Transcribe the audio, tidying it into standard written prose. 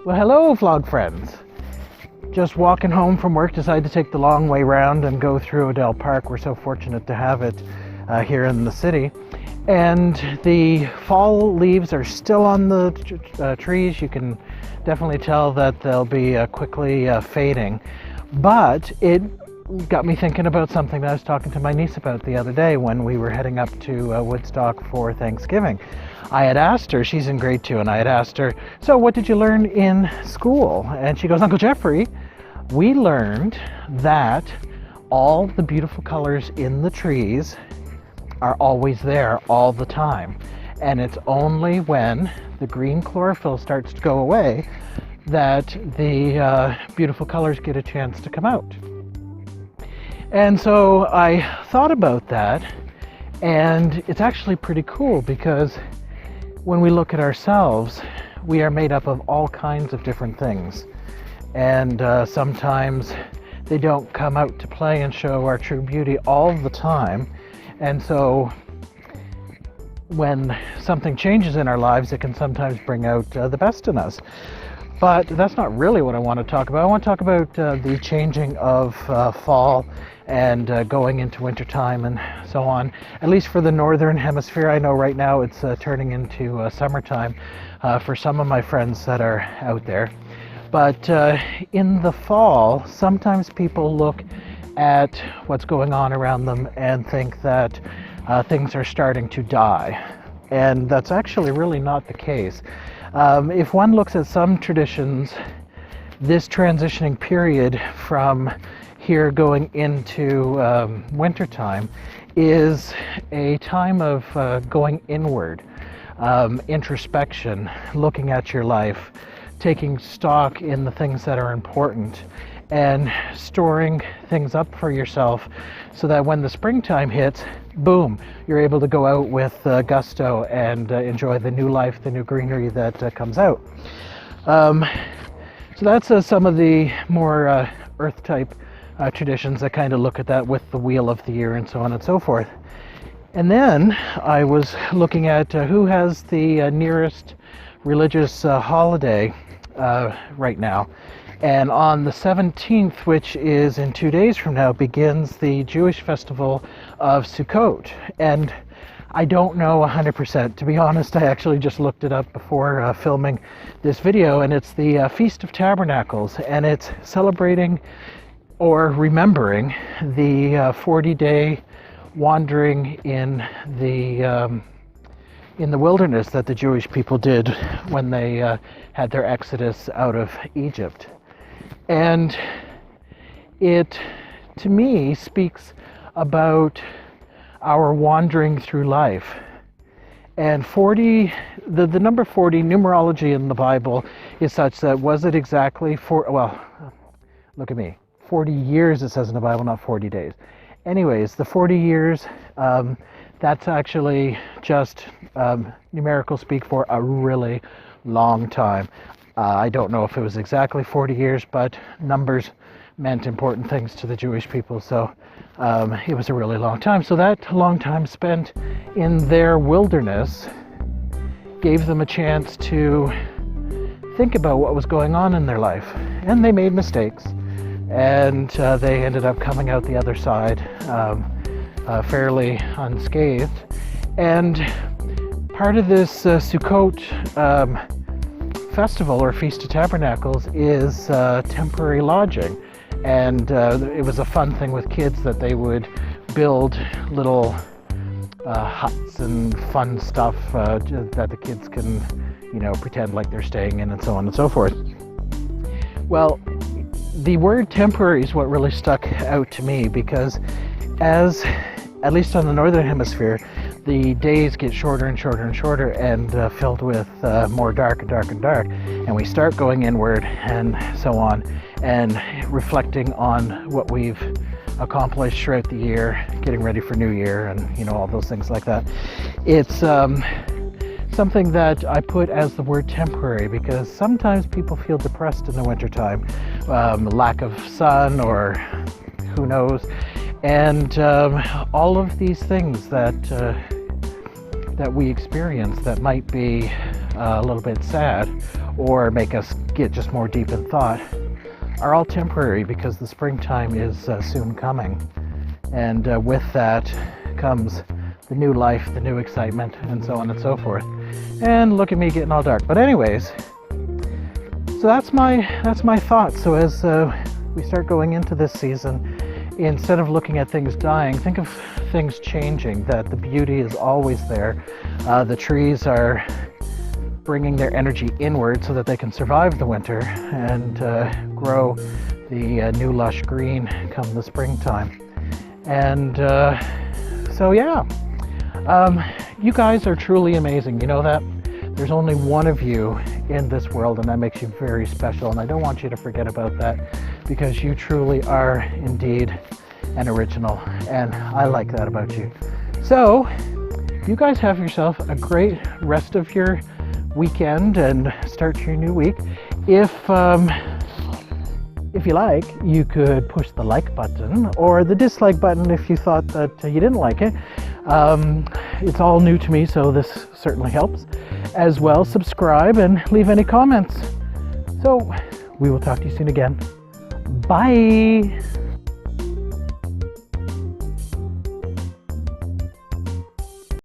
Well, hello, vlog friends. Just walking home from work, decided to take the long way round and go through Odell Park. We're so fortunate to have it here in the city. And the fall leaves are still on the trees. You can definitely tell that they'll be quickly fading. But it got me thinking about something that I was talking to my niece about the other day when we were heading up to Woodstock for Thanksgiving. I had asked her, she's in grade 2, and I had asked her, so what did you learn in school? And she goes, Uncle Jeffrey, we learned that all the beautiful colors in the trees are always there all the time. And it's only when the green chlorophyll starts to go away that the beautiful colors get a chance to come out. And so I thought about that, and it's actually pretty cool because when we look at ourselves, we are made up of all kinds of different things. And sometimes they don't come out to play and show our true beauty all the time. And so when something changes in our lives, it can sometimes bring out the best in us. But that's not really what I want to talk about. I want to talk about the changing of fall and going into wintertime and so on. At least for the northern hemisphere, I know right now it's turning into summertime for some of my friends that are out there. But in the fall, sometimes people look at what's going on around them and think that things are starting to die. And that's actually really not the case. If one looks at some traditions, this transitioning period from here going into wintertime is a time of going inward, introspection, looking at your life, taking stock in the things that are important, and storing things up for yourself so that when the springtime hits, boom, you're able to go out with gusto and enjoy the new life, the new greenery that comes out. So that's some of the more earth type traditions that kind of look at that with the wheel of the year and so on and so forth. And then I was looking at who has the nearest religious holiday right now. And on the 17th, which is in 2 days from now, begins the Jewish festival of Sukkot. And I don't know 100%. To be honest, I actually just looked it up before filming this video, and it's the Feast of Tabernacles, and it's celebrating or remembering the 40-day wandering in the wilderness that the Jewish people did when they had their exodus out of Egypt. And it, to me, speaks about our wandering through life. And 40, the number 40, numerology in the Bible is such that was it exactly well, look at me, 40 years it says in the Bible, not 40 days. Anyways, the 40 years, that's actually just numerical speak for a really long time. I don't know if it was exactly 40 years, but numbers meant important things to the Jewish people, so it was a really long time. So that long time spent in their wilderness gave them a chance to think about what was going on in their life. And they made mistakes, and they ended up coming out the other side fairly unscathed. And part of this Sukkot festival or Feast of Tabernacles is temporary lodging. And it was a fun thing with kids that they would build little huts and fun stuff that the kids can, pretend like they're staying in and so on and so forth. Well, the word temporary is what really stuck out to me because at least on the northern hemisphere, the days get shorter and shorter and shorter and filled with more dark and dark and dark. And we start going inward and so on and reflecting on what we've accomplished throughout the year, getting ready for New Year and, all those things like that. It's something that I put as the word temporary because sometimes people feel depressed in the wintertime, lack of sun or who knows. And all of these things that we experience that might be a little bit sad or make us get just more deep in thought are all temporary, because the springtime is soon coming. And with that comes the new life, the new excitement, and so on and so forth. And look at me getting all dark. But anyways, so that's my thoughts. So as we start going into this season, instead of looking at things dying, think of things changing, that the beauty is always there. The trees are bringing their energy inward so that they can survive the winter and grow the new lush green come the springtime. And so yeah, you guys are truly amazing. You know that? There's only one of you in this world, and that makes you very special, and I don't want you to forget about that, because you truly are indeed an original, and I like that about you. So you guys have yourself a great rest of your weekend and start your new week. If you like, you could push the like button or the dislike button if you thought that you didn't like it. It's all new to me, so this certainly helps. As well, subscribe and leave any comments. So we will talk to you soon again. Bye.